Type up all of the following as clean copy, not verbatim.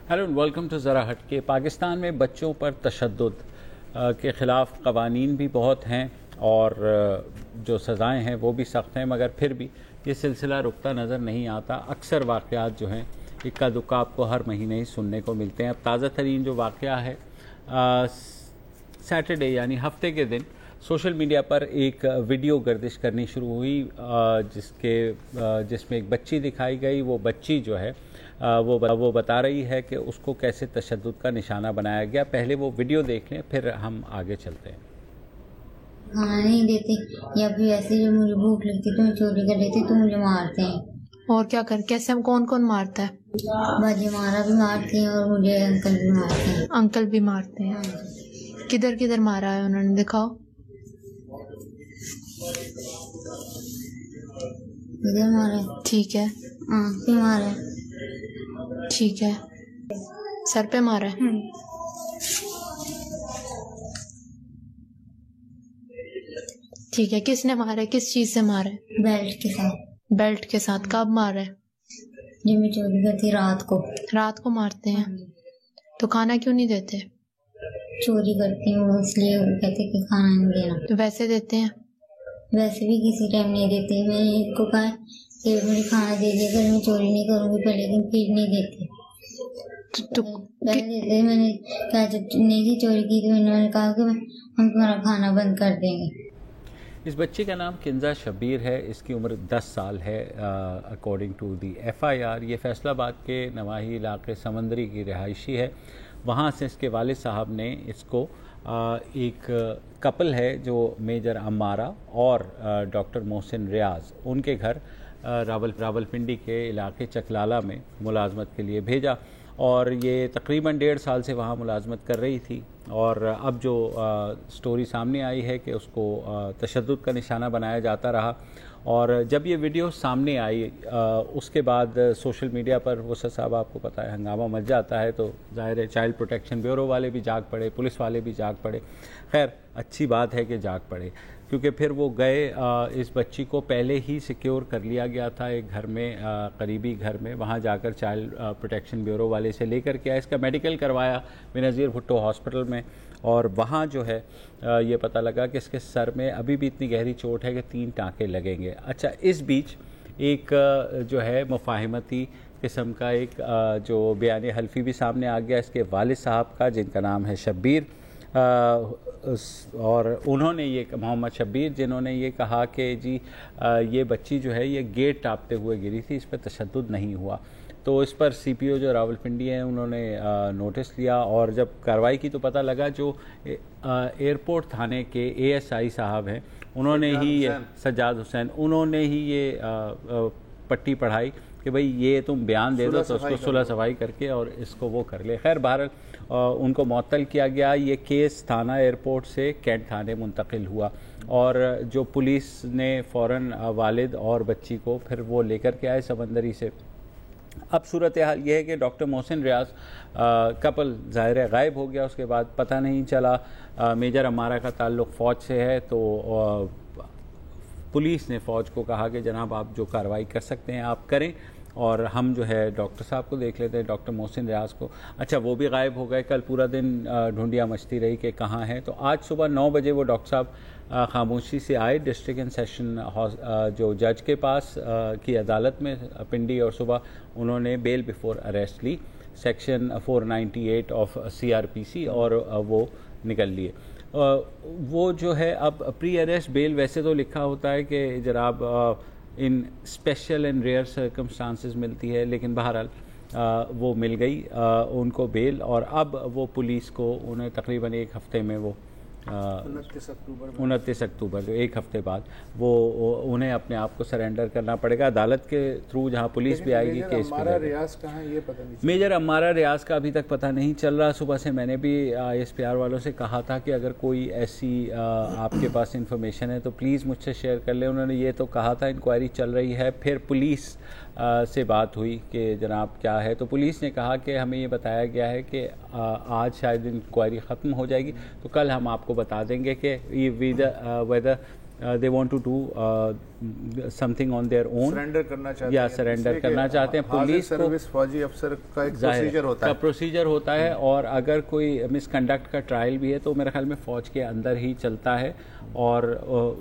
Hello and welcome to ज़रा हटके। पाकिस्तान में बच्चों पर तशद्दुद के ख़िलाफ़ कवानीन भी बहुत हैं और जो सज़ाएं हैं वो भी सख्त हैं, मगर फिर भी ये सिलसिला रुकता नज़र नहीं आता। अक्सर वाक़यात जो हैं इक्का दुक्का आपको हर महीने ही सुनने को मिलते हैं। अब ताज़ा तरीन जो वाक़या है सैटरडे यानी हफ्ते के दिन सोशल मीडिया पर एक वीडियो गर्दिश करनी शुरू हुई जिसमें एक बच्ची दिखाई गई। वो बच्ची जो है वो बता रही है कि उसको कैसे तशद्दुद का निशाना बनाया गया। पहले वो वीडियो देख लें फिर हम आगे चलते हैं। खाना नहीं देते या फिर ऐसे जो मुझे भूख लगती तो मैं चोरी कर लेती तो मुझे मारते हैं। और क्या कर कैसे हम कौन कौन मारता है? बाजी मारा भी मारते हैं और मुझे अंकल भी मारते हैं। अंकल भी मारते हैं? किधर किधर मारा है उन्होंने, दिखाओ। इधर मारे। ठीक है। आँख पे मारे। ठीक है। सर पे मारा है? ठीक है। किसने मारा है? किस चीज से मारा है? बेल्ट के साथ। बेल्ट के साथ? कब मारा है? जब मैं चोरी करती रात को। रात को मारते हैं? तो खाना क्यों नहीं देते? चोरी करती हूँ इसलिए कहते कि खाना नहीं देना। तो वैसे देते हैं? वैसे भी किसी टाइम नहीं देते। मैंने इनको कहा कि मुझे खाना दे दिया कर, मैं चोरी नहीं करूँगी पर, लेकिन फिर नहीं देते। पहले देते। मैंने कहा जब नहीं चोरी की तो इन्होंने कहा कि हम तुम्हारा खाना बंद कर देंगे। इस बच्ची का नाम किंजा शब्बीर है। इसकी उम्र 10 साल है अकॉर्डिंग टू दी FIR। ये फैसलाबाद के नवाही इलाके समंदरी की रिहायशी है। वहाँ से इसके वालिद साहब ने इसको एक कपल है जो मेजर अम्मारा और डॉक्टर मोहसिन रियाज, उनके घर रावलपिंडी के इलाके चकलाला में मुलाजमत के लिए भेजा और ये तकरीबन 1.5 साल से वहाँ मुलाजमत कर रही थी। और अब जो स्टोरी सामने आई है कि उसको तशद्दुद का निशाना बनाया जाता रहा। और जब ये वीडियो सामने आई उसके बाद सोशल मीडिया पर वो साहब आपको पता है हंगामा मच जाता है। तो ज़ाहिर है चाइल्ड प्रोटेक्शन ब्यूरो वाले भी जाग पड़े, पुलिस वाले भी जाग पड़े। खैर अच्छी बात है कि जाग पड़े, क्योंकि फिर वो गए। इस बच्ची को पहले ही सिक्योर कर लिया गया था एक घर में, करीबी घर में। वहाँ जाकर चाइल्ड प्रोटेक्शन ब्यूरो वाले से लेकर के आया, इसका मेडिकल करवाया बेनज़ीर भुट्टो हॉस्पिटल में। और वहाँ जो है ये पता लगा कि इसके सर में अभी भी इतनी गहरी चोट है कि 3 टाँके लगेंगे। अच्छा, इस बीच एक जो है मुफाहिमती किस्म का एक जो बयान हल्फी भी सामने आ गया इसके वालिद साहब का, जिनका नाम है शब्बीर। और उन्होंने ये मोहम्मद शब्बीर, जिन्होंने ये कहा कि जी ये बच्ची जो है ये गेट टापते हुए गिरी थी, इस पर तशद्दुद नहीं हुआ। तो इस पर CPO जो रावलपिंडी हैं उन्होंने नोटिस लिया और जब कार्रवाई की तो पता लगा जो एयरपोर्ट थाने के ASI साहब हैं उन्होंने ही ये सज्जाद हुसैन, उन्होंने ही ये पट्टी पढ़ाई कि भाई ये तुम बयान दे दो तो उसको सुलह सफाई करके और इसको वो कर ले। खैर बहरहाल उनको मुअत्तल किया गया। ये केस थाना एयरपोर्ट से कैंट थाने मुंतकिल हुआ और जो पुलिस ने फ़ौरन वालिद और बच्ची को फिर वो लेकर के आए समंदरी से। अब सूरत हाल ये है कि डॉक्टर मोहसिन रियाज कपल ज़ाहिर है गायब हो गया, उसके बाद पता नहीं चला। मेजर अम्मारा का ताल्लुक़ फ़ौज से है तो पुलिस ने फ़ौज को कहा कि जनाब आप जो कार्रवाई कर सकते हैं आप करें और हम जो है डॉक्टर साहब को देख लेते हैं, डॉक्टर मोहसिन रियाज को। अच्छा, वो भी गायब हो गए। कल पूरा दिन ढूंढिया मचती रही कि कहाँ हैं। तो आज सुबह 9 बजे वो डॉक्टर साहब खामोशी से आए डिस्ट्रिक्ट एंड सेशन जो जज के पास की अदालत में पिंडी, और सुबह उन्होंने बेल बिफोर अरेस्ट ली, सेक्शन 498 ऑफ CRPC, और वो निकल लिए। वो जो है अब प्री अरेस्ट बेल वैसे तो लिखा होता है कि जनाब इन स्पेशल एंड रेयर सर्कमस्टांसेस मिलती है, लेकिन बहरहाल वो मिल गई उनको बेल। और अब वो पुलिस को उन्हें तकरीबन 1 हफ्ते में वो 29 अक्टूबर जो 1 हफ्ते बाद वो उन्हें अपने आप को सरेंडर करना पड़ेगा अदालत के थ्रू, जहां पुलिस भी आएगी। केस रियाज कहाँ है ये पता नहीं। मेजर अम्मारा रियाज का अभी तक पता नहीं चल रहा। सुबह से मैंने भी ISPR वालों से कहा था कि अगर कोई ऐसी आपके पास इंफॉर्मेशन है तो प्लीज़ मुझसे शेयर कर ले। उन्होंने ये तो कहा था इंक्वायरी चल रही है। फिर पुलिस से बात हुई कि जनाब क्या है, तो पुलिस ने कहा कि हमें ये बताया गया है कि आज शायद इंक्वायरी ख़त्म हो जाएगी तो कल हम आपको बता देंगे कि ये whether they want to do something on their own, surrender करना चाहते या हैं, सरेंडर करना चाहते हैं। पुलिस को सर्विस फौजी अफसर का एक प्रोसीजर होता है, प्रोसीजर होता है, और अगर कोई मिसकंडक्ट का ट्रायल भी है तो मेरे ख्याल में फ़ौज के अंदर ही चलता है और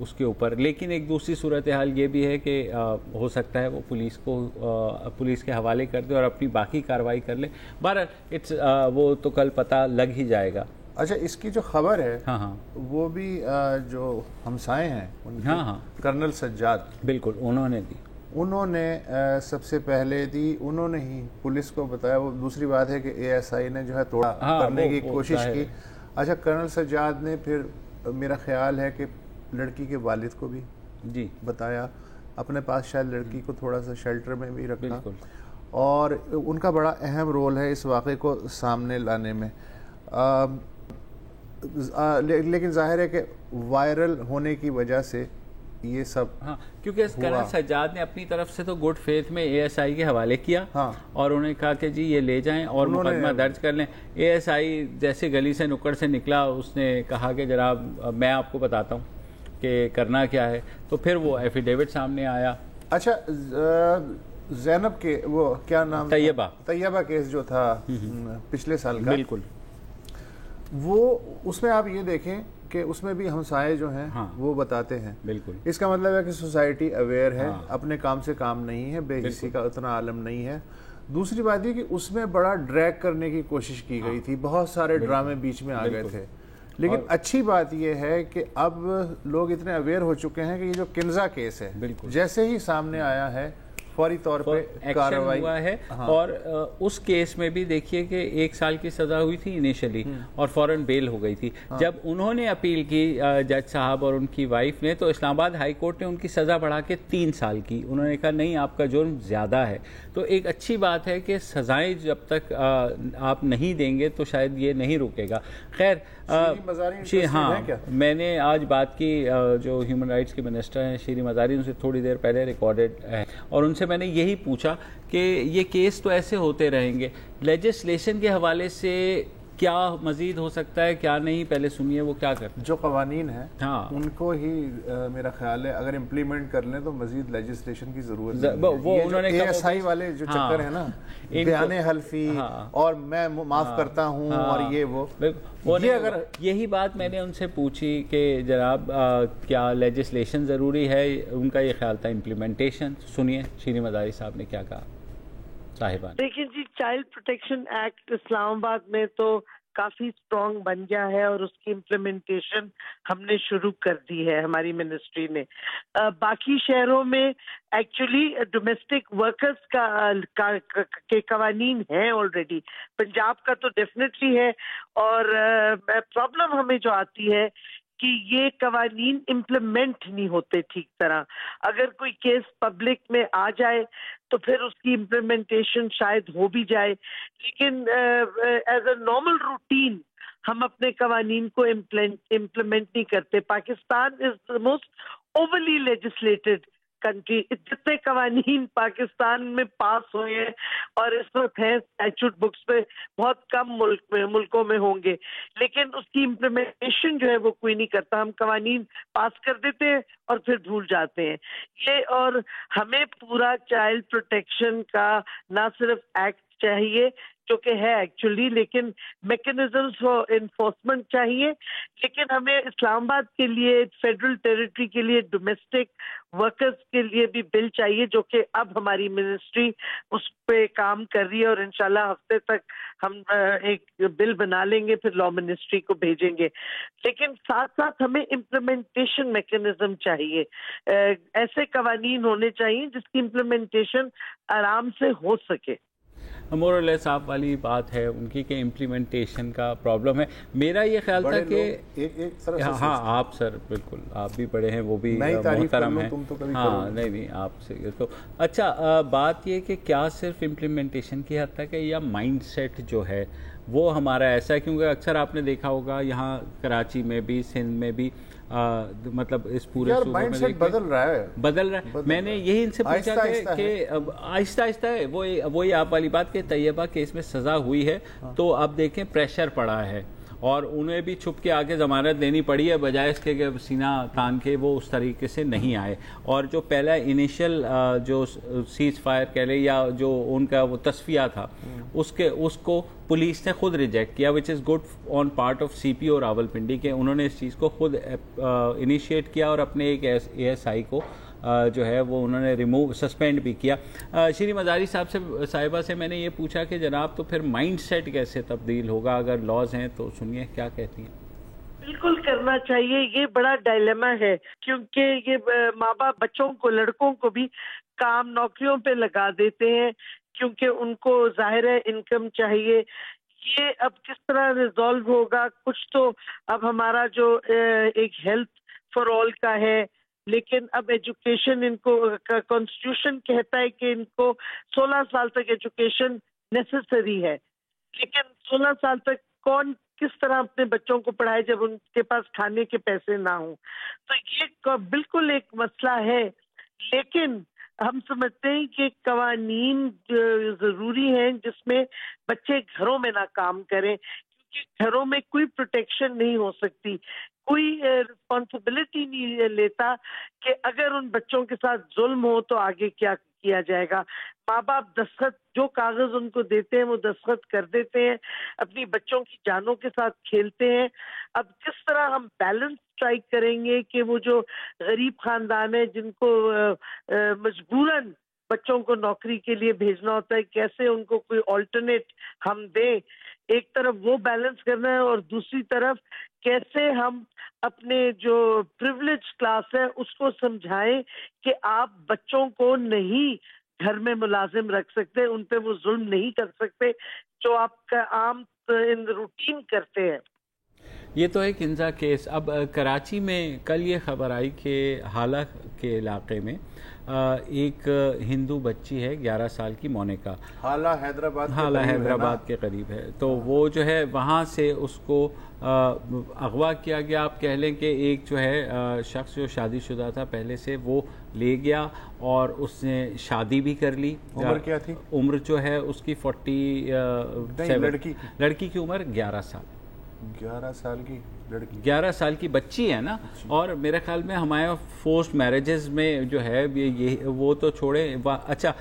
उसके ऊपर। लेकिन एक दूसरी सूरत हाल ये भी है कि हो सकता है वो पुलिस के हवाले कर दे और अपनी बाकी कार्रवाई कर ले। बहरहाल इट्स वो तो कल पता लग ही जाएगा। अच्छा, इसकी जो खबर है हाँ हाँ, वो भी जो हमसाए हैं उनके, हाँ हाँ, कर्नल सज्जाद, बिल्कुल उन्होंने दी, उन्होंने सबसे पहले दी, उन्होंने ही पुलिस को बताया। वो दूसरी बात है कि एएसआई ने जो है तोड़ा करने की कोशिश की। अच्छा, कर्नल सज्जाद ने फिर मेरा ख्याल है कि लड़की के वालिद को भी जी बताया, अपने पास शायद लड़की को थोड़ा सा शेल्टर में भी रखा, बिल्कुल, और उनका बड़ा अहम रोल है इस वाक़े को सामने लाने में। लेकिन जाहिर है कि वायरल होने की वजह से ये सब, हाँ, क्योंकि कर्नल सज्जाद ने अपनी तरफ से तो गुड फेथ में एएसआई के हवाले किया, हाँ, और उन्होंने कहा कि जी ये ले जाएं और मुकदमा दर्ज कर लें। एएसआई जैसे गली से नुक्कड़ से निकला, उसने कहा कि जनाब मैं आपको बताता हूँ कि करना क्या है, तो फिर वो एफिडेविट सामने आया। अच्छा, जैनब के वो क्या नाम, तैयबा केस जो था पिछले साल का, बिल्कुल, वो उसमें आप ये देखें कि उसमें भी हमसाए जो हैं, हाँ, वो बताते हैं, बिल्कुल। इसका मतलब है कि सोसाइटी अवेयर है, हाँ, अपने काम से काम नहीं है, बेहिसी का उतना आलम नहीं है। दूसरी बात ये कि उसमें बड़ा ड्रैग करने की कोशिश की गई थी, बहुत सारे ड्रामे बीच में आ गए थे। लेकिन अच्छी बात यह है कि अब लोग इतने अवेयर हो चुके हैं कि ये जो किन्जा केस है, जैसे ही सामने आया है फौरी तौर पे कार्रवाई हुआ है। हाँ। और उस केस में भी देखिए कि 1 साल की सजा हुई थी इनिशियली, और फौरन बेल हो गई थी। हाँ। जब उन्होंने अपील की जज साहब और उनकी वाइफ ने, तो इस्लामाबाद हाई कोर्ट ने उनकी सजा बढ़ा के 3 साल की। उन्होंने कहा नहीं, आपका जुर्म ज्यादा है। तो एक अच्छी बात है कि सजाएं जब तक आप नहीं देंगे तो शायद ये नहीं रुकेगा। खैर, हाँ, मैंने आज बात की जो ह्यूमन राइट्स के मिनिस्टर हैं शीरी मजारी, उनसे थोड़ी देर पहले रिकॉर्डेड है, और उनसे मैंने यही पूछा कि ये केस तो ऐसे होते रहेंगे, लेजिस्लेशन के हवाले से क्या मजीद हो सकता है, क्या नहीं, पहले सुनिए वो क्या करते हैं। जो कवानीन है, हाँ, उनको ही मेरा ख्याल है अगर इम्प्लीमेंट कर लें तो मजीद लेजिस्लेशन की जरूरत नहीं है। वो उन्होंने एएसआई वाले जो चक्कर है ना, बयाने हल्फी, हाँ, और मैं माफ करता हूँ, हाँ, और वो ये अगर यही बात मैंने उनसे पूछी कि जनाब क्या लेजिस्लेशन ज़रूरी है, उनका ये ख्याल था इम्प्लीमेंटेशन। सुनिए शीरी मजारी साहब ने क्या कहा। साहिबान, देखिए जी, चाइल्ड प्रोटेक्शन एक्ट इस्लामाबाद में तो काफी स्ट्रॉन्ग बन गया है और उसकी इम्प्लीमेंटेशन हमने शुरू कर दी है हमारी मिनिस्ट्री ने। बाकी शहरों में एक्चुअली डोमेस्टिक वर्कर्स के कवानीन हैं ऑलरेडी, पंजाब का तो डेफिनेटली है। और प्रॉब्लम हमें जो आती है कि ये कवानीन इम्प्लीमेंट नहीं होते ठीक तरह। अगर कोई केस पब्लिक में आ जाए तो फिर उसकी इम्प्लीमेंटेशन शायद हो भी जाए, लेकिन एज अ नॉर्मल रूटीन हम अपने कवानीन को इम्प्लीमेंट नहीं करते। Pakistan is the most overly legislated country. जितने कवानीन पाकिस्तान में पास हुए हैं और इस वक्त हैं स्टैट्यूट बुक्स में, बहुत कम मुल्कों में होंगे, लेकिन उसकी इम्प्लीमेंटेशन जो है वो कोई नहीं करता। हम कवानीन पास कर देते हैं और फिर भूल जाते हैं ये। और हमें पूरा चाइल्ड प्रोटेक्शन का ना सिर्फ एक्ट चाहिए जो कि है एक्चुअली, लेकिन मैकेनिज्म्स फॉर इन्फोर्समेंट चाहिए। लेकिन हमें इस्लामाबाद के लिए, फेडरल टेरिटरी के लिए, डोमेस्टिक वर्कर्स के लिए भी बिल चाहिए, जो कि अब हमारी मिनिस्ट्री उस पे काम कर रही है और इंशाल्लाह हफ्ते तक हम एक बिल बना लेंगे, फिर लॉ मिनिस्ट्री को भेजेंगे। लेकिन साथ साथ हमें इम्प्लीमेंटेशन मैकेनिज्म चाहिए। ऐसे कवानीन होने चाहिए जिसकी इम्प्लीमेंटेशन आराम से हो सके। मोर और लेस आप वाली बात है उनकी कि इम्प्लीमेंटेशन का प्रॉब्लम है। मेरा ये ख्याल था कि एक हाँ, आप सर बिल्कुल, आप भी बड़े हैं, वो भी मोहतरम हैं, हाँ, नहीं आपसे तो अच्छा। बात ये कि क्या सिर्फ इम्प्लीमेंटेशन की हद तक है या माइंडसेट जो है वो हमारा ऐसा है? क्योंकि अक्सर आपने देखा होगा यहाँ कराची में भी, सिंध में भी, मतलब इस पूरे सूबे में बदल रहा है। मैंने यही इनसे पूछा कि आहिस्ता आहिस्ता है वही आप वाली बात कि तैयबा केस में सजा हुई है, तो अब देखें प्रेशर पड़ा है और उन्हें भी छुप के आके ज़मानत देनी पड़ी है, बजाय इसके कि सीना तान के वो उस तरीके से नहीं आए। और जो पहला इनिशियल जो सीज फायर कह ले या जो उनका वो तस्फिया था उसको पुलिस ने खुद रिजेक्ट किया, which is good on part of CPO Rawalpindi के। उन्होंने इस चीज़ को खुद इनिशिएट किया और अपने एक एएसआई को जो है वो उन्होंने सस्पेंड भी किया। श्री मजारी साहिबा से मैंने ये पूछा कि जनाब तो फिर माइंड सेट कैसे तब्दील होगा, अगर लॉज हैं तो सुनिए क्या कहती हैं। बिल्कुल करना चाहिए, ये बड़ा डायलेमा है क्योंकि ये माँ बाप बच्चों को, लड़कों को भी काम नौकरियों पे लगा देते हैं क्योंकि उनको जाहिर है इनकम चाहिए। ये अब किस तरह रिजॉल्व होगा, कुछ तो अब हमारा जो एक हेल्थ फॉर ऑल का है, लेकिन अब एजुकेशन इनको कॉन्स्टिट्यूशन कहता है कि इनको 16 साल तक एजुकेशन नेसेसरी है, लेकिन 16 साल तक कौन किस तरह अपने बच्चों को पढ़ाए जब उनके पास खाने के पैसे ना हो। तो ये बिल्कुल एक मसला है, लेकिन हम समझते हैं कि कवानीन जरूरी हैं जिसमें बच्चे घरों में ना काम करें, क्योंकि घरों में कोई प्रोटेक्शन नहीं हो सकती, कोई रिस्पॉन्सिबिलिटी नहीं लेता कि अगर उन बच्चों के साथ जुल्म हो तो आगे क्या किया जाएगा। माँ बाप दस्तखत, जो कागज उनको देते हैं वो दस्तखत कर देते हैं, अपनी बच्चों की जानों के साथ खेलते हैं। अब किस तरह हम बैलेंस स्ट्राइक करेंगे कि वो जो गरीब खानदान है जिनको मजबूरन बच्चों को नौकरी के लिए भेजना होता है, कैसे उनको कोई ऑल्टरनेट हम दें। एक तरफ वो बैलेंस करना है और दूसरी तरफ कैसे हम अपने जो प्रिविलेज क्लास है उसको समझाएं कि आप बच्चों को नहीं घर में मुलाजिम रख सकते, उन पे वो जुल्म नहीं कर सकते जो आपका आम इन रूटीन करते हैं। ये तो है किंजा केस। अब कराची में कल ये खबर आई कि हाला के इलाके में एक हिंदू बच्ची है 11 साल की, मोनिका। हाला हैदराबाद के करीब है। तो वो जो है वहाँ से उसको अगवा किया गया। आप कह लें कि एक जो है शख्स जो शादीशुदा था पहले से, वो ले गया और उसने शादी भी कर ली। उम्र क्या थी? उम्र जो है उसकी 47। लड़की की उम्र 11 साल। 11 साल की लड़की, 11 साल की बच्ची है ना। और मेरे ख्याल में हमारे फोर्स्ड मैरिजेस में जो है ये वो तो छोड़े। अच्छा,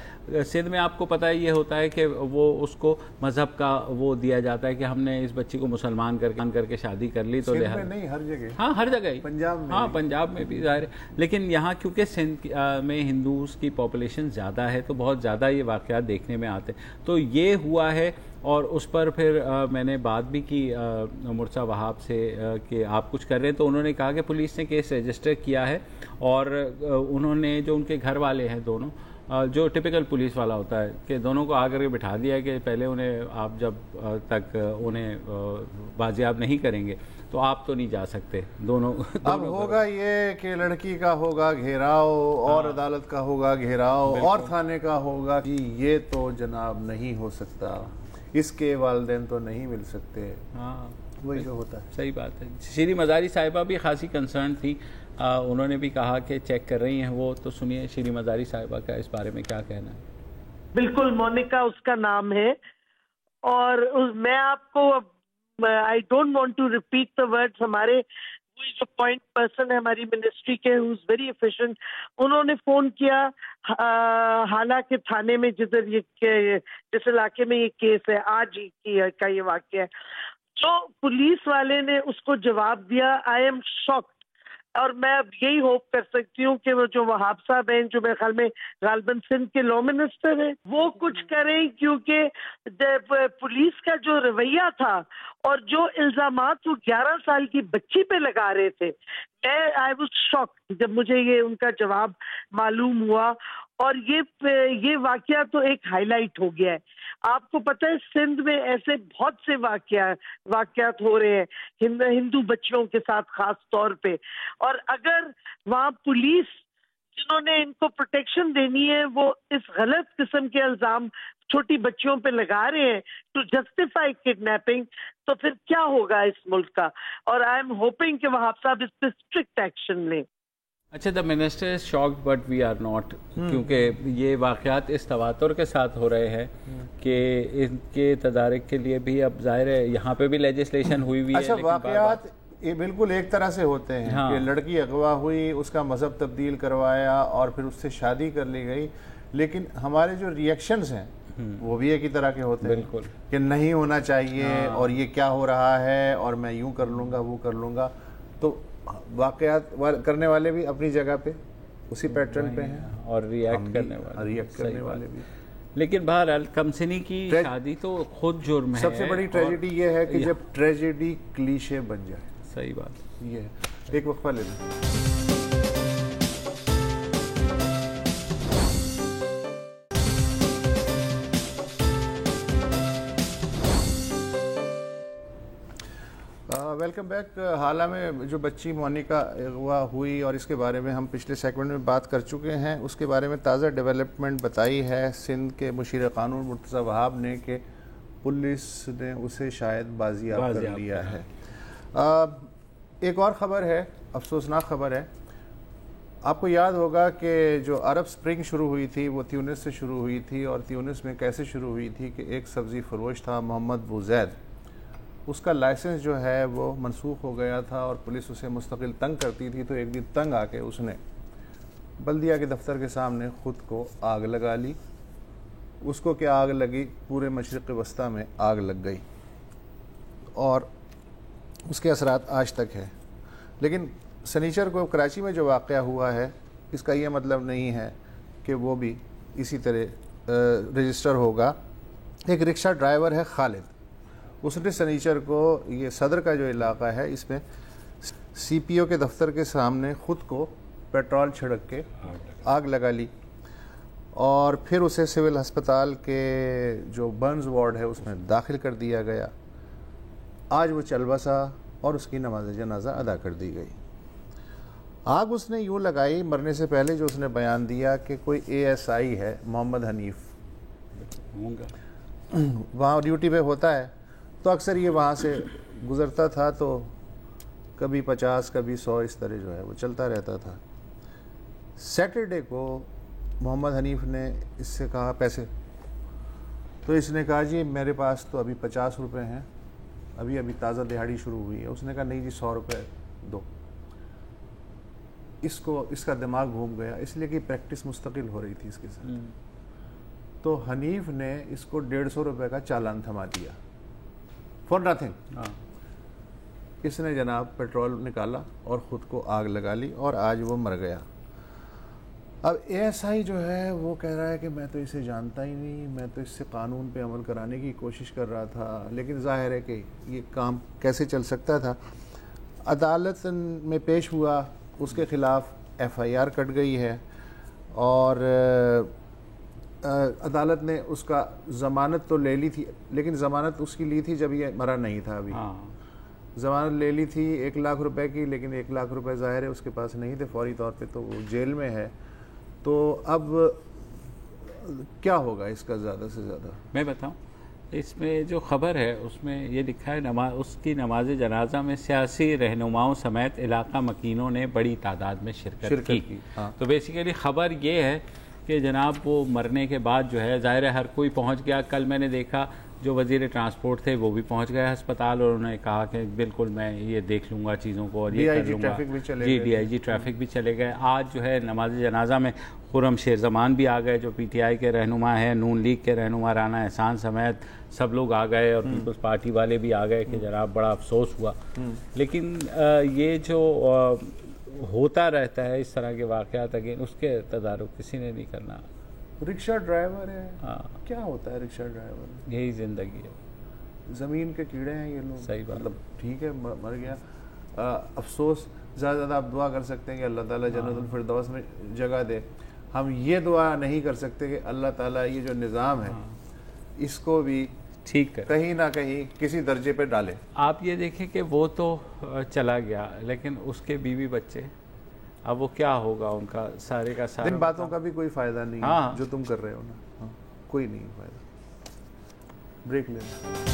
सिंध में आपको पता है ये होता है कि वो उसको मजहब का वो दिया जाता है कि हमने इस बच्ची को मुसलमान करके शादी कर ली, तो सिंध में नहीं, हर जगह। हाँ, हर जगह, पंजाब में। हाँ, पंजाब में भी जाहिर है, लेकिन यहाँ क्योंकि सिंध में हिंदूज की पॉपुलेशन ज़्यादा है तो बहुत ज़्यादा ये वाक़यात देखने में आते हैं। तो ये हुआ है और उस पर फिर मैंने बात भी की मुर्सा वहाब से कि आप कुछ कर रहे हैं। तो उन्होंने कहा कि पुलिस ने केस रजिस्टर किया है और उन्होंने जो उनके घर वाले हैं दोनों, जो टिपिकल पुलिस वाला होता है कि दोनों को आकर के बिठा दिया कि पहले उन्हें आप जब तक उन्हें बाजियाब नहीं करेंगे तो आप तो नहीं जा सकते। दोनों अब होगा ये कि लड़की का होगा घेराव और अदालत का होगा घेराव और थाने का होगा कि ये तो जनाब नहीं हो सकता, इसके वालिदैन तो नहीं मिल सकते। हाँ, वही जो होता है। सही बात है। श्री मजारी साहिबा भी खासी कंसर्न थी, उन्होंने भी कहा कि चेक कर रही हैं वो। तो सुनिए श्री मजारी साहिबा का इस बारे में क्या कहना है। बिल्कुल, मोनिका उसका नाम है और मैं आपको, I don't want to repeat the words, हमारे जो पॉइंट पर्सन है हमारी मिनिस्ट्री के, हु इज वेरी एफिशिएंट, उन्होंने फोन किया हाला के थाने में जिधर जिस इलाके में ये केस है, आज ही का ये वाकया है। जो पुलिस वाले ने उसको जवाब दिया, आई एम शॉक्ड। और मैं अब यही होप कर सकती हूँ कि वो जो वहाब साहब हैं, जो मेरे ख्याल में गालबन सिंध के लॉ मिनिस्टर हैं, वो कुछ करें, क्योंकि पुलिस का जो रवैया था और जो इल्जामात वो 11 साल की बच्ची पे लगा रहे थे, आई वाज शॉक्ड जब मुझे ये उनका जवाब मालूम हुआ। और ये वाकया तो एक हाईलाइट हो गया है। आपको पता है सिंध में ऐसे बहुत से वाकयात हो रहे हैं हिंदू बच्चियों के साथ खास तौर पे, और अगर वहाँ पुलिस जिन्होंने इनको प्रोटेक्शन देनी है वो इस गलत किस्म के इल्जाम छोटी बच्चियों पे लगा रहे हैं टू जस्टिफाई किडनैपिंग, तो फिर क्या होगा इस मुल्क का। और आई एम होपिंग कि वहाब साहब इस पे स्ट्रिक्ट एक्शन लें। अच्छा, the minister is shocked but we are not, क्योंकि ये वाक़यात इस तवातुर के साथ हो रहे हैं कि इनके तदारक के लिए भी अब जाहिर है यहाँ पे भी लेजिस्लेशन हुई हुई अच्छा, है। वाक़यात ये बिल्कुल एक तरह से होते हैं हाँ। कि लड़की अगवा हुई, उसका मज़हब तब्दील करवाया और फिर उससे शादी कर ली गई, लेकिन हमारे जो रिएक्शंस हैं वो भी एक ही तरह के होते हैं। बिल्कुल कि नहीं होना चाहिए और ये क्या हो रहा है और मैं यूं कर लूँगा वो कर लूँगा। तो वाक़यात करने वाले भी अपनी जगह पे उसी पैटर्न पे हैं और रिएक्ट करने वाले भी। लेकिन बहरहाल कमसिनी की शादी तो खुद जुर्म है। सबसे बड़ी ट्रेजेडी ये है कि जब ट्रेजेडी क्लीशे बन जाए। सही बात ये है। एक वक्फा ले लें। Welcome back. हाल में जो बच्ची मोनिका अगवा हुई और इसके बारे में हम पिछले सेगमेंट में बात कर चुके हैं, उसके बारे में ताज़ा डेवलपमेंट बताई है सिंध के मुशीर क़ानून मुर्तज़ा वहाब ने कि पुलिस ने उसे शायद बाजियाब कर लिया है। एक और ख़बर है, अफसोसनाक ख़बर है। आपको याद होगा कि जो अरब स्प्रिंग शुरू हुई थी वो त्यूनिस से शुरू हुई थी, और त्यूनिस में कैसे शुरू हुई थी कि एक सब्ज़ी फ़रोश था मोहम्मद बुज़ैद, उसका लाइसेंस जो है वो मनसूख हो गया था और पुलिस उसे मुस्तकिल तंग करती थी। तो एक दिन तंग आके उसने बल्दिया के दफ्तर के सामने ख़ुद को आग लगा ली। उसको क्या आग लगी, पूरे मशरिक़ वस्ता में आग लग गई और उसके असरात आज तक है। लेकिन सनीचर को कराची में जो वाक़या हुआ है, इसका ये मतलब नहीं है कि वो भी इसी तरह रजिस्टर होगा। एक रिक्शा ड्राइवर है खालिद, उसने सनीचर को ये सदर का जो इलाका है इसमें CPO के दफ्तर के सामने ख़ुद को पेट्रोल छिड़क के आग लगा ली और फिर उसे सिविल अस्पताल के जो बर्न्स वार्ड है उसमें दाखिल कर दिया गया। आज वो चल बसा और उसकी नमाज जनाजा अदा कर दी गई। आग उसने यूँ लगाई, मरने से पहले जो उसने बयान दिया कि कोई ASI है मोहम्मद हनीफ, वहाँ ड्यूटी पे होता है, तो अक्सर ये वहाँ से गुज़रता था, तो कभी 50 कभी 100 इस तरह जो है वो चलता रहता था। सैटरडे को मोहम्मद हनीफ ने इससे कहा पैसे, तो इसने कहा जी मेरे पास तो अभी 50 रुपये हैं, अभी ताज़ा दिहाड़ी शुरू हुई है। उसने कहा नहीं जी 100 रुपये दो। इसका दिमाग घूम गया, इसलिए कि प्रैक्टिस मुस्तकिल हो रही थी इसके साथ। तो हनीफ ने इसको 150 रुपये का चालान थमा दिया फॉर नथिंग। इसने जनाब पेट्रोल निकाला और ख़ुद को आग लगा ली और आज वो मर गया। अब ASI जो है वो कह रहा है कि मैं तो इसे जानता ही नहीं, मैं तो इससे कानून पे अमल कराने की कोशिश कर रहा था, लेकिन जाहिर है कि ये काम कैसे चल सकता था। अदालत में पेश हुआ, उसके ख़िलाफ़ FIR कट गई है और अदालत ने उसका ज़मानत तो ले ली थी, लेकिन ज़मानत उसकी ली थी जब ये मरा नहीं था। अभी ज़मानत ले ली थी 1 लाख रुपए की, लेकिन 1 लाख रुपए ज़ाहिर है उसके पास नहीं थे फौरी तौर पे, तो वो जेल में है। तो अब क्या होगा इसका ज़्यादा से ज़्यादा? मैं बताऊं, इसमें जो ख़बर है उसमें ये लिखा है उसकी नमाज जनाजा में सियासी रहनुमाओं समेत इलाका मकीनों ने बड़ी तादाद में शिरकत की। तो बेसिकली ख़बर ये है कि जनाब वो मरने के बाद जो है ज़ाहिर है हर कोई पहुंच गया। कल मैंने देखा जो वज़ीर ट्रांसपोर्ट थे वो भी पहुंच गए अस्पताल और उन्होंने कहा कि बिल्कुल मैं ये देख लूँगा चीज़ों को और ये कर लूँगा। जी, DIG ट्रैफिक भी चले गए। आज जो है नमाज जनाजा में खुर्रम शेर ज़मान भी आ गए जो PTI के रहनुमा हैं, नून लीग के रहनुमा राना एहसान समेत सब लोग आ गए और पीपल्स पार्टी वाले भी आ गए कि जनाब बड़ा अफसोस हुआ। लेकिन ये जो होता रहता है इस तरह के वाक़यात, अगेन उसके तदारुक किसी ने नहीं करना। रिक्शा ड्राइवर है, क्या होता है रिक्शा ड्राइवर? यही ज़िंदगी है, ज़मीन के कीड़े हैं ये लोग। सही बात, मतलब ठीक है मर गया, अफसोस। ज़्यादा आप दुआ कर सकते हैं कि अल्लाह ताला जन्नतुल फिरदौस में जगह दे। हम ये दुआ नहीं कर सकते कि अल्लाह ताला ये जो निज़ाम है इसको भी ठीक है, कहीं ना कहीं किसी दर्जे पे डाले। आप ये देखें कि वो तो चला गया, लेकिन उसके बीवी बच्चे, अब वो क्या होगा उनका सारे का सारा। इन बातों का भी कोई फ़ायदा नहीं है जो तुम कर रहे हो ना, कोई नहीं फ़ायदा। ब्रेक लेना।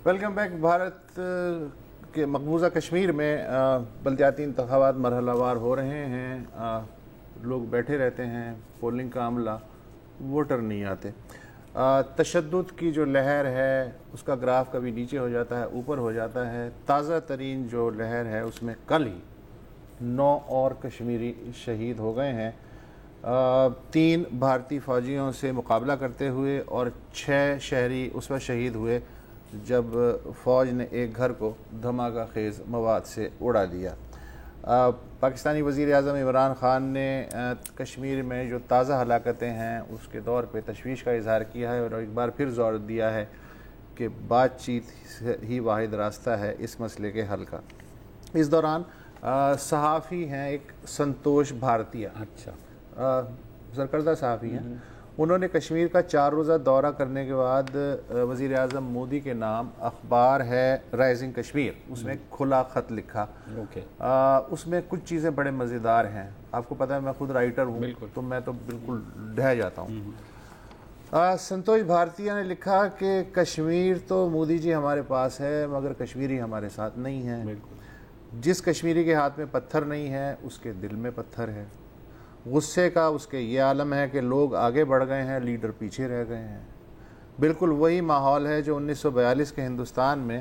Welcome back. भारत के मकबूजा कश्मीर में बल्दियाती इंतखाबात मरहलावार हो रहे हैं, लोग बैठे रहते हैं, पोलिंग का अमला, वोटर नहीं आते। तशद्दुद की जो लहर है उसका ग्राफ कभी नीचे हो जाता है, ऊपर हो जाता है। ताज़ा तरीन जो लहर है उसमें कल ही 9 और कश्मीरी शहीद हो गए हैं, 3 भारतीय फ़ौजियों से मुकाबला करते हुए, और 6 शहरी उस वक्त शहीद हुए जब फ़ौज ने एक घर को धमाका खेज़ मवाद से उड़ा दिया। पाकिस्तानी वज़ीर आज़म इमरान ख़ान ने कश्मीर में जो ताज़ा हलाकतें हैं उसके दौर पे तशवीश का इज़हार किया है और एक बार फिर जोर दिया है कि बातचीत ही वाहिद रास्ता है इस मसले के हल का। इस दौरान सहाफ़ी हैं एक संतोष भारतीय, सरकर्दा सहाफ़ी हैं, उन्होंने कश्मीर का 4 रोज़ा दौरा करने के बाद वज़ीर आज़म मोदी के नाम अखबार है राइजिंग कश्मीर, उसमें खुला ख़त लिखा। उसमें कुछ चीज़ें बड़े मज़ेदार हैं। आपको पता है मैं खुद राइटर हूँ तो मैं तो बिल्कुल ढह जाता हूँ। संतोष भारतीय ने लिखा कि कश्मीर तो मोदी जी हमारे पास है मगर कश्मीरी हमारे साथ नहीं है। जिस कश्मीरी के हाथ में पत्थर नहीं है उसके दिल में पत्थर है। गुस्से का उसके ये आलम है कि लोग आगे बढ़ गए हैं, लीडर पीछे रह गए हैं। बिल्कुल वही माहौल है जो 1942 के हिंदुस्तान में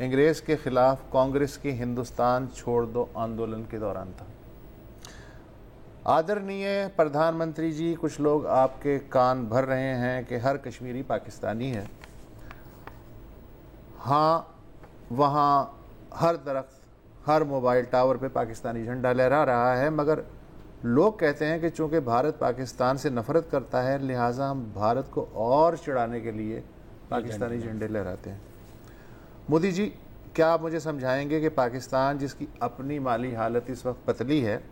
अंग्रेज़ के ख़िलाफ़ कांग्रेस की हिंदुस्तान छोड़ दो आंदोलन के दौरान था। आदरणीय प्रधानमंत्री जी, कुछ लोग आपके कान भर रहे हैं कि हर कश्मीरी पाकिस्तानी है। हाँ, वहाँ हर दरख्त, हर मोबाइल टावर पे पाकिस्तानी झंडा लहरा रहा है, मगर लोग कहते हैं कि चूँकि भारत पाकिस्तान से नफ़रत करता है लिहाजा हम भारत को और चिढ़ाने के लिए पाकिस्तानी झंडे लहराते हैं। मोदी जी, क्या आप मुझे समझाएंगे कि पाकिस्तान जिसकी अपनी माली हालत इस वक्त पतली है,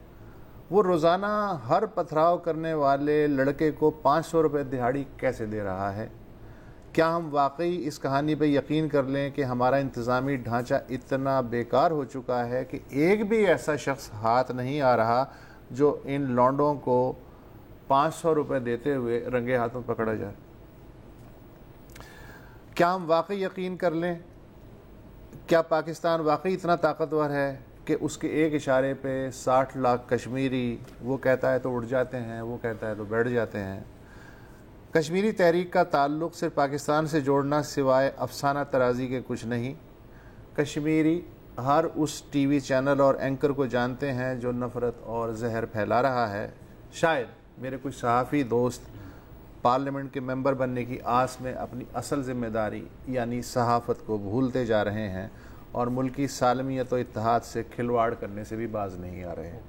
वो रोज़ाना हर पथराव करने वाले लड़के को 500 रुपये दिहाड़ी कैसे दे रहा है? क्या हम वाकई इस कहानी पर यकीन कर लें कि हमारा इंतज़ामी ढांचा इतना बेकार हो चुका है कि एक भी ऐसा शख्स हाथ नहीं आ रहा जो इन लौंडों को 500 रुपये देते हुए रंगे हाथों पकड़ा जाए? क्या हम वाकई यकीन कर लें, क्या पाकिस्तान वाकई इतना ताकतवर है कि उसके एक इशारे पे 60 लाख कश्मीरी, वो कहता है तो उड़ जाते हैं, वो कहता है तो बैठ जाते हैं? कश्मीरी तहरीक का ताल्लुक़ सिर्फ पाकिस्तान से जोड़ना सिवाय अफसाना तराजी के कुछ नहीं। कश्मीरी हर उस टीवी चैनल और एंकर को जानते हैं जो नफ़रत और जहर फैला रहा है। शायद मेरे कुछ सहाफ़ी दोस्त पार्लियामेंट के मेंबर बनने की आस में अपनी असल ज़िम्मेदारी यानी सहाफ़त को भूलते जा रहे हैं और मुल्की सालमियत और इत्तेहाद से खिलवाड़ करने से भी बाज नहीं आ रहे हैं।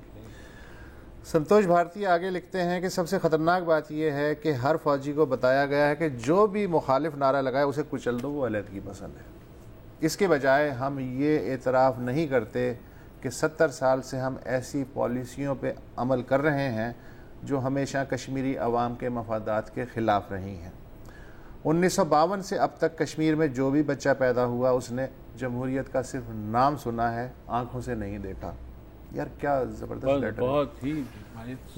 संतोष भारतीय आगे लिखते हैं कि सबसे ख़तरनाक बात यह है कि हर फ़ौजी को बताया गया है कि जो भी मुखालिफ नारा लगाए उसे कुचल दो, वो अलहदगी पसंद है। इसके बजाय हम ये एतराफ़ नहीं करते कि 70 साल से हम ऐसी पॉलिसियों पे अमल कर रहे हैं जो हमेशा कश्मीरी अवाम के मफादात के ख़िलाफ़ रही हैं। 1952 से अब तक कश्मीर में जो भी बच्चा पैदा हुआ उसने जमहूरियत का सिर्फ नाम सुना है, आँखों से नहीं देखा। यार क्या ज़बरदस्त लेटर, बहुत ही।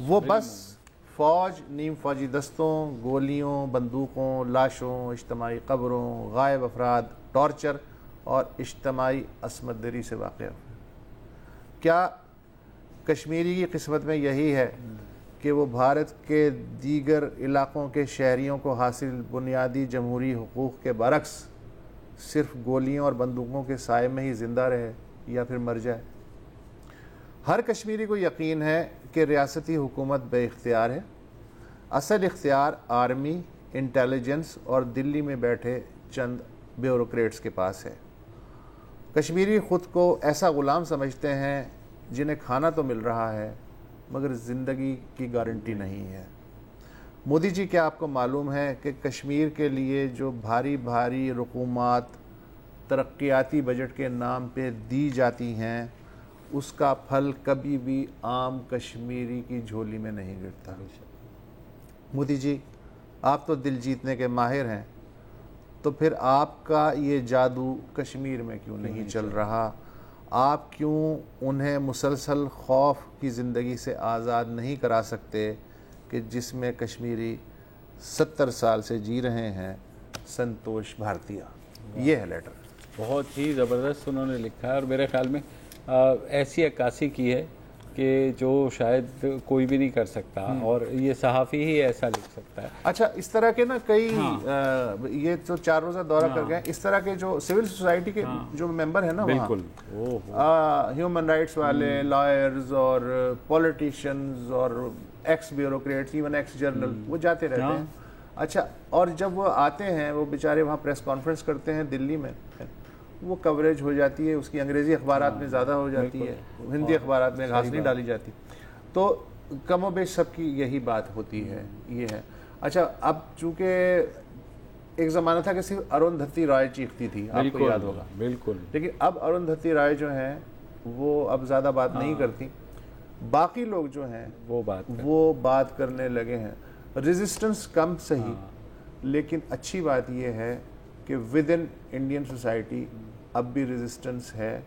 वो बस फ़ौज, नीम फ़ौजी दस्तों, गोलियों, बंदूकों, लाशों, इज्तमाही कब्रों, गायब अफराद, टॉर्चर और इज्तमाही असमतदरी से वाक़िफ़। क्या कश्मीरी की किस्मत में यही है कि वो भारत के दीगर इलाक़ों के शहरियों को हासिल बुनियादी जमहूरी हुकूक़ के बरक्स सिर्फ गोलियों और बंदूकों के साए में ही ज़िंदा रहे या फिर मर जाए? हर कश्मीरी को यकीन है कि रियासती हुकूमत बेइख्तियार है। असल इख्तियार आर्मी, इंटेलिजेंस और दिल्ली में बैठे चंद ब्यूरोक्रेट्स के पास है। कश्मीरी ख़ुद को ऐसा ग़ुलाम समझते हैं जिन्हें खाना तो मिल रहा है मगर ज़िंदगी की गारंटी नहीं है। मोदी जी, क्या आपको मालूम है कि कश्मीर के लिए जो भारी भारी रकूमात तरक्याती बजट के नाम पे दी जाती हैं उसका फल कभी भी आम कश्मीरी की झोली में नहीं गिरता? मोदी जी, आप तो दिल जीतने के माहिर हैं, तो फिर आपका ये जादू कश्मीर में क्यों नहीं चल रहा? आप क्यों उन्हें मुसलसल खौफ की ज़िंदगी से आज़ाद नहीं करा सकते कि जिसमें कश्मीरी 70 साल से जी रहे हैं? संतोष भारतीय। ये है लेटर। बहुत ही ज़बरदस्त उन्होंने लिखा है और मेरे ख्याल में ऐसी अक्कासी की है कि जो शायद कोई भी नहीं कर सकता और ये सहाफ़ी ही ऐसा लिख सकता है। अच्छा, इस तरह के ना कई ये तो 4 रोज़ा दौरा कर गए, इस तरह के जो सिविल सोसाइटी के जो मेंबर है ना, बिल्कुल ह्यूमन राइट्स वाले, लॉयर्स और पॉलिटिशियंस और x bureaucrats, even x journal, वो जाते रहते हैं। अच्छा, और जब वो आते हैं, वो बेचारे वहाँ प्रेस कॉन्फ्रेंस करते हैं दिल्ली में, वो कवरेज हो जाती है उसकी, अंग्रेज़ी अखबारात में ज़्यादा हो जाती है, हिंदी अखबारात में घास नहीं डाली जाती। तो कमोबेश सबकी यही बात होती है, ये है। अच्छा, अब चूँकि एक ज़माना था कि सिर्फ अरुंधति राय चीखती थी, आपको याद होगा, बिल्कुल, लेकिन अब अरुंधति राय जो हैं वो अब ज़्यादा बात नहीं करती, बाकी लोग जो हैं वो बात करने लगे हैं। रेजिस्टेंस कम सही, लेकिन अच्छी बात यह है कि विद इन इंडियन सोसाइटी अब भी रेजिस्टेंस है,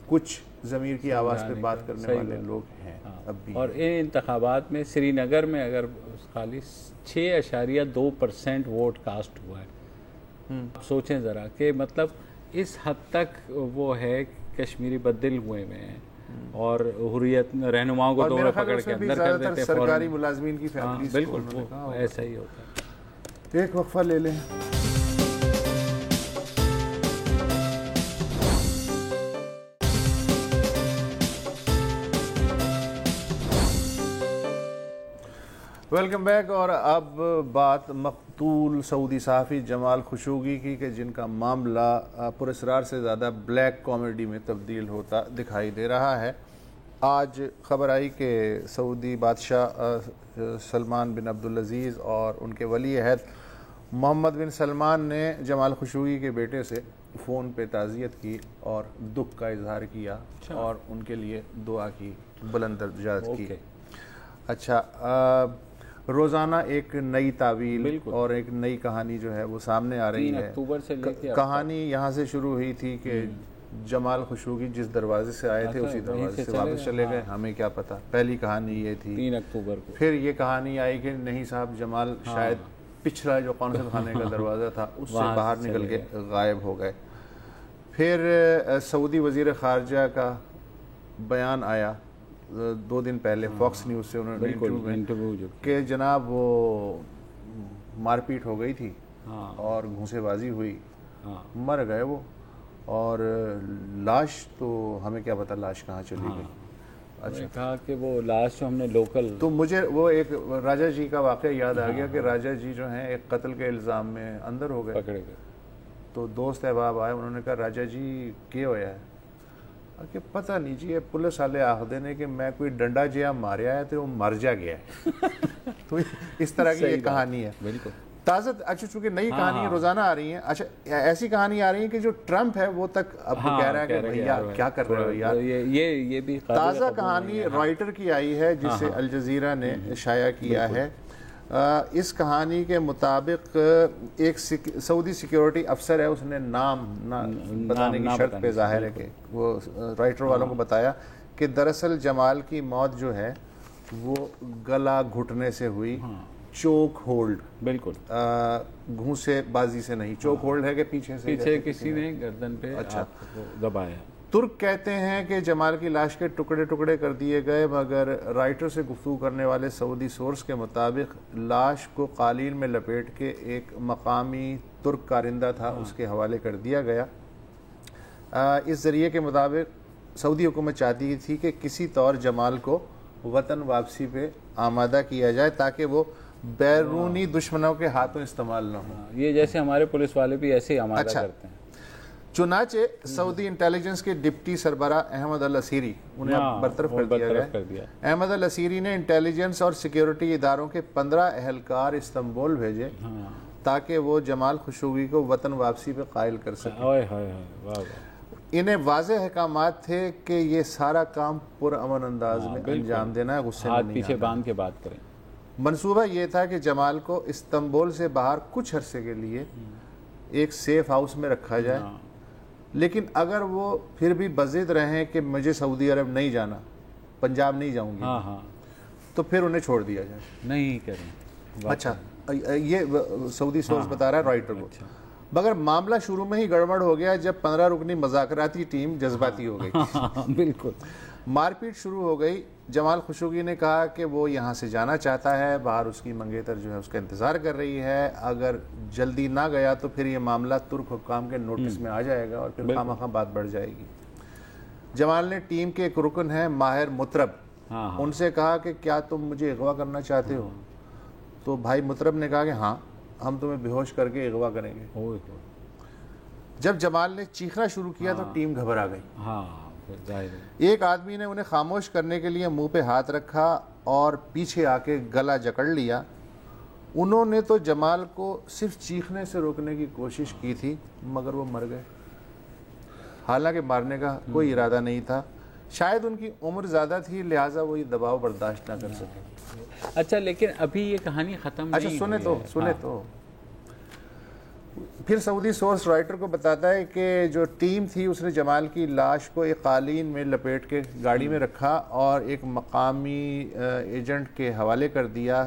कुछ ज़मीर की आवाज़ पे बात करने वाले लोग हैं अब भी। और इन इंतखाबात में श्रीनगर में अगर खाली 6.2% वोट कास्ट हुआ है, सोचें ज़रा कि मतलब इस हद तक वो है, कश्मीरी बददिल हुए हैं और हुर्रियत रहनुमाओं को दौड़ पकड़ के अंदर कर देते हैं, सरकारी मुलाजमीन की फैमिली। बिल्कुल ऐसा ही होता है। एक वक्फा ले लें। Welcome back. और अब बात मकतूल सऊदी सहाफ़ी जमाल खशोगी की, कि जिनका मामला पुरस्रार से ज़्यादा ब्लैक कॉमेडी में तब्दील होता दिखाई दे रहा है। आज ख़बर आई कि सऊदी बादशाह सलमान बिन अब्दुल अज़ीज़ और उनके वली अहद मोहम्मद बिन सलमान ने जमाल खशोगी के बेटे से फ़ोन पे ताज़ियत की और दुख का इजहार किया और उनके लिए दुआ की, बुलंद दर्जात की। अच्छा, रोज़ाना एक नई तावील और एक नई कहानी जो है वो सामने आ रही है। 3 अक्टूबर से लेकर कहानी यहाँ से शुरू हुई थी कि जमाल खशोगी जिस दरवाजे से आए थे उसी दरवाजे से वापस चले गए, हमें क्या पता। पहली कहानी ये थी 3 अक्टूबर को। फिर ये कहानी आई कि नहीं साहब, जमाल शायद पिछला जो कौंसल खाने का दरवाज़ा था उससे बाहर निकल के गायब हो गए। फिर सऊदी वज़ीर ख़ारजा का बयान आया 2 दिन पहले, फॉक्स न्यूज़ से उन्होंने इंटरव्यू कि जनाब वो मारपीट हो गई थी और घूंसेबाजी हुई, मर गए वो, और लाश तो हमें क्या पता लाश कहाँ चली गई। अच्छा, कहा कि वो लाश जो हमने लोकल, तो मुझे वो एक राजा जी का वाक़या याद आ गया कि राजा जी जो हैं एक कत्ल के इल्ज़ाम में अंदर हो गए, पकड़े गए। तो दोस्त अहबाब आए, उन्होंने कहा राजा जी क्या होया है? कि पता नहीं जी, ये पुलिस वाले आखदे ने कि मैं कोई डंडा जिया मारिया है तो वो मर जा गया है। तो इस तरह की ये कहानी है, बिल्कुल ताज़ा। अच्छा, चूंकि नई कहानी रोजाना आ रही है। अच्छा, ऐसी कहानी आ रही है कि जो ट्रम्प है वो तक अब कह रहा है कि भैया क्या कर रहे हो यार। ये भी ताज़ा कहानी रॉयटर की आई है जिसे अल जज़ीरा ने शाया किया है। इस कहानी के मुताबिक एक सऊदी सिक्योरिटी अफसर है, उसने नाम बताने की शर्त पे जाहिर है कि वो राइटर वालों को बताया कि दरअसल जमाल की मौत जो है वो गला घुटने से हुई, चोक होल्ड, बिल्कुल घूंसेबाजी से नहीं। चोक होल्ड है कि पीछे किसी ने गर्दन पे दबाया। तुर्क कहते हैं कि जमाल की लाश के टुकड़े टुकड़े कर दिए गए, मगर राइटर से गुफ्तगू करने वाले सऊदी सोर्स के मुताबिक लाश को कालीन में लपेट के एक मकामी तुर्क कारिंदा था उसके हवाले कर दिया गया। इस जरिए के मुताबिक सऊदी हुकूमत चाहती थी कि किसी तौर जमाल को वतन वापसी पे आमादा किया जाए ताकि वो बैरूनी दुश्मनों के हाथों इस्तेमाल न हो। ये जैसे हमारे पुलिस वाले भी ऐसे ही आमादा करते हैं। चुनाचे सऊदी इंटेलिजेंस के डिप्टी सरबरा अहमद अल असीरी, उन्हें बरतरफ कर दिया। अहमद अल असीरी ने इंटेलिजेंस और सिक्योरिटी इदारों के 15 अहलकार इस्तांबुल भेजे ताकि वो जमाल खशोगी को वतन वापसी पे कायल कर सके। इन्हें वाज़ेह अहकामात थे कि ये सारा काम पुरअमन अंदाज में अंजाम देना है, गुस्से में नहीं पीछे बांध के बात करें। मंसूबा ये था कि जमाल को इस्तांबुल से बाहर कुछ अरसे के लिए एक सेफ हाउस में रखा जाए, लेकिन अगर वो फिर भी बज़िद रहें कि मुझे सऊदी अरब नहीं जाना, पंजाब नहीं जाऊंगी, तो फिर उन्हें छोड़ दिया जाए। नहीं करें। अच्छा, ये सऊदी सोर्स बता रहा है राइटर को। मगर मामला शुरू में ही गड़बड़ हो गया जब 15 रुकनी मज़ाकराती टीम जज्बाती हो गई। बिल्कुल। मारपीट शुरू हो गई। जमाल खुशोगी ने कहा कि वो यहाँ से जाना चाहता है, बाहर उसकी मंगेतर जो है उसका इंतज़ार कर रही है, अगर जल्दी ना गया तो फिर ये मामला तुर्क हुक्काम के नोटिस में आ जाएगा और फिर खामखा बात बढ़ जाएगी। जमाल ने टीम के एक रुकन है माहिर मुतरब, उनसे कहा कि क्या तुम मुझे अगवा करना चाहते हो? तो भाई मुतरब ने कहा कि हाँ, हम तुम्हें बेहोश करके अगवा करेंगे। जब जमाल ने चीखना शुरू किया तो टीम घबरा गई। एक आदमी ने उन्हें खामोश करने के लिए मुंह पे हाथ रखा और पीछे आके गला जकड़ लिया। उन्होंने तो जमाल को सिर्फ चीखने से रोकने की कोशिश की थी, मगर वो मर गए। हालांकि मारने का कोई इरादा नहीं था, शायद उनकी उम्र ज़्यादा थी, लिहाजा वो ये दबाव बर्दाश्त ना कर सके। अच्छा, लेकिन अभी ये कहानी ख़त्म नहीं हुई है। सुने तो फिर सऊदी सोर्स राइटर को बताता है कि जो टीम थी उसने जमाल की लाश को एक कालीन में लपेट के गाड़ी में रखा और एक मकामी एजेंट के हवाले कर दिया।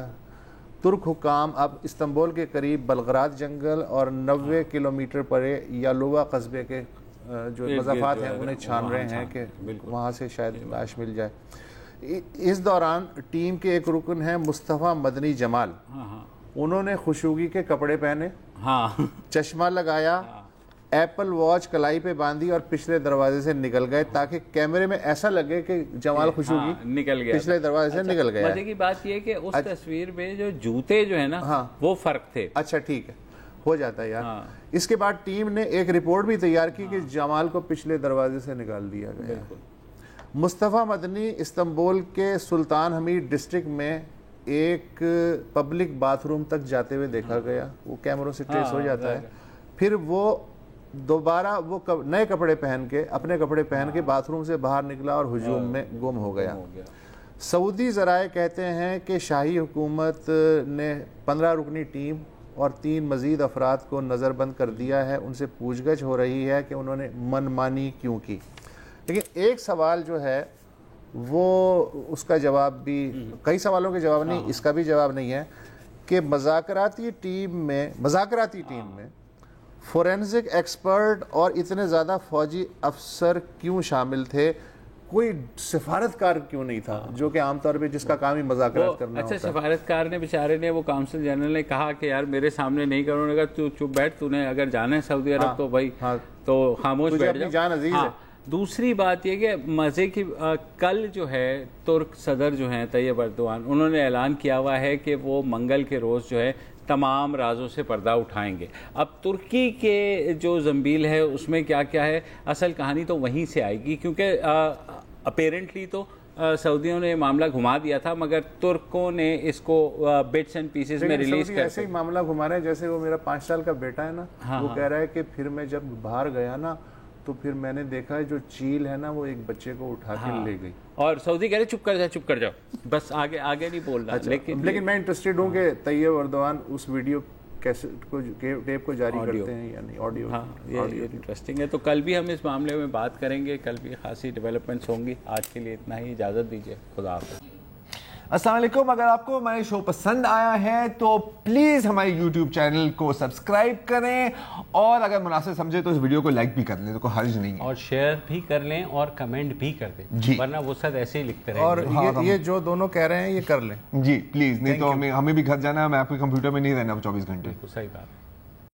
तुर्क हुकाम अब इस्तांबुल के करीब बलगराद जंगल और 90 किलोमीटर परे यालुवा कस्बे के जो मज़ाफ़ात हैं उन्हें छान रहे हैं कि वहाँ से शायद लाश मिल जाए। इस दौरान टीम के एक रुकन है मुस्तफ़ा मदनी जमाल, उन्होंने खुशबू के कपड़े पहने, चश्मा लगाया, एप्पल वॉच कलाई पे बांधी और पिछले दरवाजे से निकल गए ताकि कैमरे में ऐसा लगे कि जमाल खुशबू निकल गया, पिछले दरवाजे से निकल गया। मजे की बात यह कि उस तस्वीर में जो जूते जो है ना वो फर्क थे। अच्छा ठीक है, हो जाता है यार। इसके बाद टीम ने एक रिपोर्ट भी तैयार की कि जमाल को पिछले दरवाजे से निकाल दिया गया। मुस्तफ़ा मदनी इस्तांबुल के सुल्तान हमीद डिस्ट्रिक्ट में एक पब्लिक बाथरूम तक जाते हुए देखा गया, वो कैमरों से ट्रेस हो जाता है। फिर वो दोबारा वो नए कपड़े पहन के, अपने कपड़े पहन के बाथरूम से बाहर निकला और हुजूम में गुम हो गया। सऊदी ज़राए कहते हैं कि शाही हुकूमत ने 15 रुकनी टीम और 3 मज़ीद अफराद को नज़रबंद कर दिया है। उनसे पूछगछ हो रही है कि उन्होंने मनमानी क्यों की। लेकिन एक सवाल जो है वो उसका जवाब भी, कई सवालों के जवाब नहीं, इसका भी जवाब नहीं है कि मज़ाकराती टीम में फोरेंसिक एक्सपर्ट और इतने ज़्यादा फौजी अफसर क्यों शामिल थे? कोई सिफारतकार क्यों नहीं था, जो कि आमतौर पे जिसका काम ही मज़ाकरात करना होता है। सिफारतकार ने बेचारे ने, वो काउंसिल जनरल ने कहा कि यार मेरे सामने नहीं करो, उन्होंने कहा तू चुप बैठ, तूने अगर जाना है सऊदी अरब तो भाई तो खामोश बैठ जा, जान अजीज है। दूसरी बात यह कि मज़े की कल जो है तुर्क सदर जो हैं तैयब अर्दोआन, उन्होंने ऐलान किया हुआ है कि वो मंगल के रोज़ जो है तमाम राजों से पर्दा उठाएंगे। अब तुर्की के जो जंबील है उसमें क्या क्या है, असल कहानी तो वहीं से आएगी, क्योंकि अपेरेंटली तो सऊदियों ने मामला घुमा दिया था, मगर तुर्कों ने इसको बिट्स एंड पीसेस में रिलीज कर ऐसे ही मामला घुमा रहे हैं। जैसे वो मेरा 5 साल का बेटा है ना, वो कह रहा है कि फिर मैं जब बाहर गया ना तो फिर मैंने देखा है जो चील है ना वो एक बच्चे को उठा के ले गई, और सऊदी कह रहे चुप कर जाओ, बस आगे नहीं बोलना। अच्छा, लेकिन मैं इंटरेस्टेड हूँ कि तैयब अर्दोआन उस वीडियो कैसेट को, टेप को जारी करते हैं या नहीं, ऑडियो। ये इंटरेस्टिंग है। तो कल भी हम इस मामले में बात करेंगे, कल भी खासी डेवलपमेंट्स होंगी। आज के लिए इतना ही, इजाज़त दीजिए, खुदा हाफ़िज़। अस्सलाम वालेकुम। अगर आपको हमारे शो पसंद आया है तो प्लीज़ हमारे YouTube चैनल को सब्सक्राइब करें, और अगर मुनासिब समझे तो इस वीडियो को लाइक भी कर लें, तो कोई हर्ज नहीं है, और शेयर भी कर लें और कमेंट भी कर दें, वरना वो सब ऐसे ही लिखते रहें। और ये जो दोनों कह रहे हैं ये कर लें जी प्लीज़, नहीं तो हमें भी घर जाना है, मैं आपके कंप्यूटर में नहीं रहना 24 घंटे। सही बात।